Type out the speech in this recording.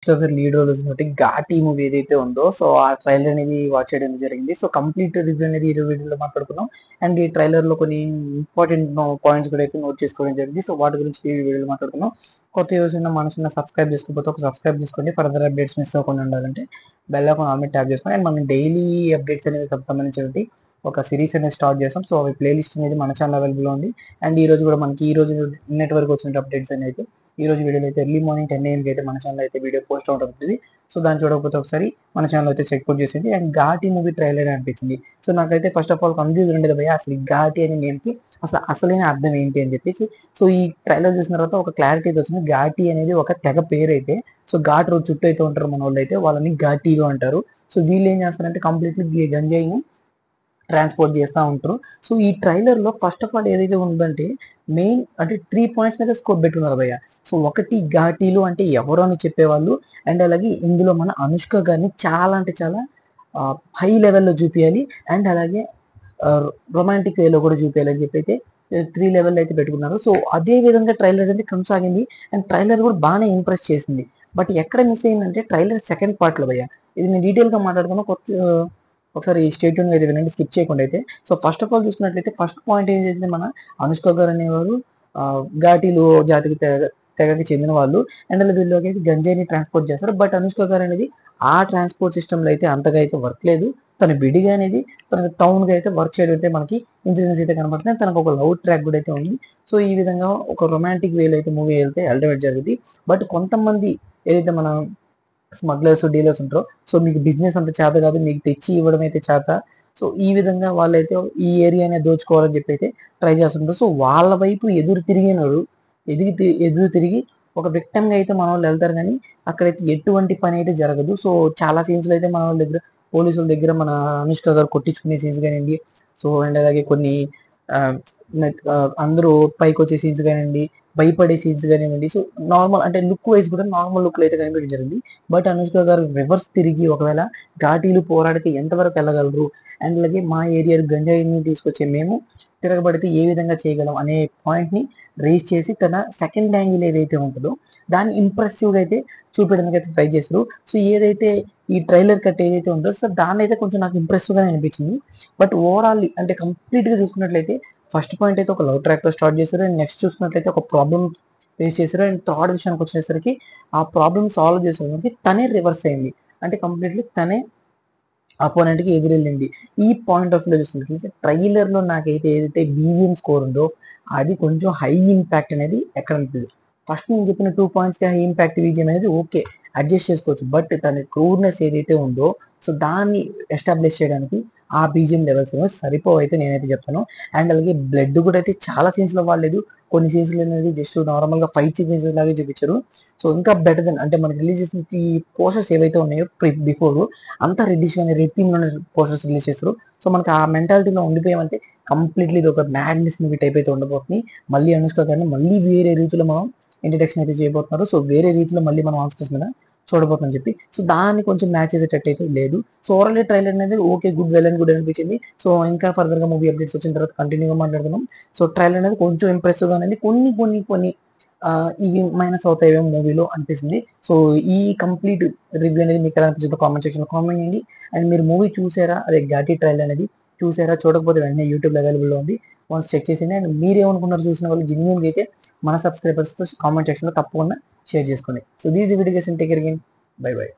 Christopher lead role వచ్చినటువంటి Ghaati movie ఏదైతే ఉందో సో ఆ ట్రైలర్ అనేది వాచ్ చేయడం జరిగింది. సో కంప్లీట్ రివ్యూ అనేది ఈ వీడియోలో మాట్లాడుకున్నాం. అండ్ ఈ ట్రైలర్ లో కొన్ని ఇంపార్టెంట్ పాయింట్స్ కూడా అయితే నోట్ చేసుకోవడం జరిగింది. సో వాటి గురించి ఈ వీడియోలో మాట్లాడుకున్నాం. కొత్త యూస్ ఉన్న మనసున్న సబ్స్క్రైబ్ చేసుకోకపోతే ఒక సబ్స్క్రైబ్ చేసుకోండి. ఫర్దర్ అప్డేట్స్ మిస్ అవ్వకుండా ఉండాలంటే బెల్ ఐకాన్ ఆల్ మీద ట్యాప్ చేసుకోండి. అండ్ మనం డైలీ అప్డేట్స్ అనేది సంబంధించి ఒక సిరీస్ అనేది స్టార్ట్ చేస్తాం. సో అవి ప్లేలిస్ట్ అనేది మన ఛానల్ అవైలబుల్ ఉంది. అండ్ ఈ రోజు కూడా మనకి ఈ రోజు నిన్నటి వరకు వచ్చిన అప్డేట్స్ అనేది ఈ రోజు వీడియోలో అయితే ఎర్లీ మార్నింగ్ 10 AM అయితే మన ఛానల్ అయితే వీడియో పోస్ట్ అవడం ఉంటుంది. సో దాన్ని చూడకపోతే ఒకసారి మన ఛానల్ అయితే చెక్అవుట్ చేసింది. అండ్ ఘాటి మూవీ ట్రైలర్ అనిపించింది. సో నాకైతే ఫస్ట్ ఆఫ్ ఆల్ కన్ఫ్యూజ్ ఉండేది భయ్య, అసలు ఈ ఘాటి అనే నేమ్కి అసలైన అర్థం ఏంటి అని చెప్పేసి. సో ఈ ట్రైలర్ చూసిన తర్వాత ఒక క్లారిటీ అయితే వచ్చింది. ఘాటి అనేది ఒక తెగ పేరు అయితే. సో ఘాట్ రోడ్ చుట్టూ అయితే ఉంటారు మన వాళ్ళు అయితే, వాళ్ళని ఘాటీలు అంటారు. సో వీళ్ళు ఏం చేస్తారంటే కంప్లీట్లీ గంజాయిని ట్రాన్స్పోర్ట్ చేస్తూ ఉంటారు. సో ఈ ట్రైలర్లో ఫస్ట్ ఆఫ్ ఆల్ ఏదైతే ఉందంటే మెయిన్ అంటే 3 పాయింట్స్ మీద స్కోప్ పెట్టుకున్నారు భయ్య. సో ఒకటి ఘాటీలు అంటే ఎవరు అని చెప్పేవాళ్ళు. అండ్ అలాగే ఇందులో మన అనుష్క గారిని చాలా అంటే చాలా హై లెవెల్లో చూపించాలి. అండ్ అలాగే రొమాంటిక్ వేలో కూడా చూపించాలి అని చెప్పి అయితే 3 లెవెల్ అయితే పెట్టుకున్నారు. సో అదే విధంగా ట్రైలర్ అనేది కొనసాగింది. అండ్ ట్రైలర్ కూడా బాగానే ఇంప్రెస్ చేసింది. బట్ ఎక్కడ మిస్ అయిందంటే ట్రైలర్ సెకండ్ పార్ట్లో భయ్య. ఇది నేను డీటెయిల్గా మాట్లాడుతున్నా, ఒకసారి స్టేట్ ట్యూన్ అయితే వినండి, స్కిప్ చేయకుండా అయితే. సో ఫస్ట్ ఆఫ్ ఆల్ చూసుకున్నట్లయితే ఫస్ట్ పాయింట్ ఏంటంటే మన అనుష్క గారు అనేవారు ఘాటీలు జాతికి తెగకి చెందిన వాళ్ళు. అండ్ అలా వీళ్ళకి గంజాయిని ట్రాన్స్పోర్ట్ చేస్తారు. బట్ అనుష్క గారు అనేది ఆ ట్రాన్స్పోర్ట్ సిస్టంలో అయితే అంతగా అయితే వర్క్ లేదు. తన విడిగా అనేది తనకు టౌన్గా అయితే వర్క్ చేయడం అయితే మనకి ఇన్సిడెంట్స్ అయితే కనబడుతుంది. తనకు ఒక లవ్ ట్రాక్ కూడా అయితే ఉంది. సో ఈ విధంగా ఒక రొమాంటిక్ వేలో అయితే మూవీ వెళ్తే అల్టిమేట్ జరిగింది. బట్ కొంతమంది ఏదైతే మన స్మగ్లర్స్ డీలర్స్ ఉంటారో, సో మీకు బిజినెస్ అంత చేత కాదు, మీకు తెచ్చి ఇవ్వడం అయితే చేత. సో ఈ విధంగా వాళ్ళైతే ఈ ఏరియానే దోచుకోవాలని చెప్పి అయితే ట్రై చేస్తుంటారు. సో వాళ్ళ వైపు ఎదురు తిరిగి ఒక విక్టమ్గా అయితే మన వాళ్ళు వెళ్తారు, కానీ అక్కడైతే ఎటువంటి పని అయితే జరగదు. సో చాలా సీన్స్లో అయితే మన వాళ్ళ దగ్గర పోలీసుల దగ్గర మన అనుష్క గారు కొట్టించుకునే సీన్స్ కానివ్వండి. సో అండ్ అలాగే కొన్ని అందరూ పైకి వచ్చే సీన్స్ కానివ్వండి, భయపడే సీన్స్ కానివ్వండి. సో నార్మల్ అంటే లుక్ వైజ్ కూడా నార్మల్ లుక్లో అయితే కనిపించడం జరిగింది. బట్ అనుష్క గారు రివర్స్ తిరిగి ఒకవేళ ఘాటీలు పోరాడితే ఎంతవరకు వెళ్ళగలరు, అండ్ అలాగే మా ఏరియాలో గంజాయిని తీసుకొచ్చే మేము తిరగబడితే ఏ విధంగా చేయగలం అనే పాయింట్ని రేస్ చేసి తన సెకండ్ యాంగిల్ ఏదైతే ఉంటుందో దాన్ని ఇంప్రెసివ్గా అయితే చూపించడానికి అయితే ట్రై చేశారు. సో ఏదైతే ఈ ట్రైలర్ కట్ ఏదైతే ఉందో సో దాన్ని అయితే కొంచెం నాకు ఇంప్రెసివ్గా అనిపించింది. బట్ ఓవరాల్ అంటే కంప్లీట్గా చూసుకున్నట్లయితే ఫస్ట్ పాయింట్ అయితే ఒక లవ్ ట్రాక్తో స్టార్ట్ చేశారు. అండ్ నెక్స్ట్ చూసుకున్నట్లయితే ఒక ప్రాబ్లమ్ ఫేస్ చేశారు. అండ్ థర్డ్ విషయానికి వచ్చేసరికి ఆ ప్రాబ్లమ్ సాల్వ్ చేసేసరికి తనే రివర్స్ అయింది. అంటే కంప్లీట్లీ తనే అపోనెంట్కి ఎదురెళ్ళింది. ఈ పాయింట్ ఆఫ్ వ్యూ చూసినట్లయితే ట్రైలర్లో నాకైతే ఏదైతే బీజిఎం స్కోర్ ఉందో అది కొంచెం హై ఇంపాక్ట్ అనేది ఎక్కడ ఉంటుంది. ఫస్ట్ నేను చెప్పిన 2 పాయింట్స్కి హై ఇంపాక్ట్ బీజిఎం అనేది ఓకే, అడ్జస్ట్ చేసుకోవచ్చు. బట్ తన క్రూర్నెస్ ఏదైతే ఉందో సో దాన్ని ఎస్టాబ్లిష్ చేయడానికి ఆ బీజిఎం లెవెల్స్ ఏమో సరిపోవైతే నేనైతే చెప్తాను. అండ్ అలాగే బ్లడ్ కూడా అయితే చాలా సీన్స్లో వాడలేదు. కొన్ని సీన్స్లో అనేది జస్ట్ నార్మల్గా ఫైట్ సీక్వెన్స్ లాగే చూపించారు. సో ఇంకా బెటర్ దెన్ అంటే మనకి రిలీజ్ చేసిన ఈ పోస్టర్స్ ఏవైతే ఉన్నాయో బిఫోర్ అంతా రెడ్డిష్ కానీ రెడ్ థీమ్ లోనే పోస్టర్స్ రిలీజ్ చేస్తారు. సో మనకి ఆ మెంటాలిటీలో ఉండిపోయామంటే కంప్లీట్లీ ఇది ఒక మ్యాడ్నెస్ మూవీ టైప్ అయితే ఉండబోతుంది. మళ్ళీ అనుష్క గారిని మళ్ళీ వేరే రీతిలో మనం ఇంట్రడక్షన్ అయితే చేయబోతున్నారు. సో వేరే రీతిలో మళ్ళీ మనం ఆన్ స్క్రీన్ మీద చూడబోతుందని చెప్పి సో దాన్ని కొంచెం మ్యాచ్ చేసేటట్టు అయితే లేదు. సో ఓవరాల్ ట్రైలర్ అనేది okay, good, well and good అనిపించింది. సో ఇంకా ఫర్దర్ గా మూవీ అప్డేట్స్ వచ్చిన తర్వాత కంటిన్యూగా మాట్లాడుతున్నాం. సో ట్రైలర్ అనేది కొంచెం ఇంప్రెసివ్ గా అనేది కొన్ని ఇవి మైనస్ అవుతాయేమో మూవీలో అనిపిస్తుంది. సో ఈ కంప్లీట్ రివ్యూ అనేది మీకు ఎలా అనిపించిందో కామెంట్ సెక్షన్ లో కామెంట్ చేయండి. అండ్ మీరు మూవీ చూసారా, అదే ఘాటి ట్రైలర్ అనేది చూసారా, చూడకపోతే వెంటనే యూట్యూబ్ అవైలబుల్లో ఉంది, వన్స్ చెక్ చేసింది. అండ్ మీరేమనుకున్నారు చూసిన వాళ్ళు జెన్యూన్గా అయితే మన సబ్స్క్రైబర్స్తో కామెంట్ సెక్షన్లో తప్పకుండా షేర్ చేసుకోండి. So these video take care again, by by.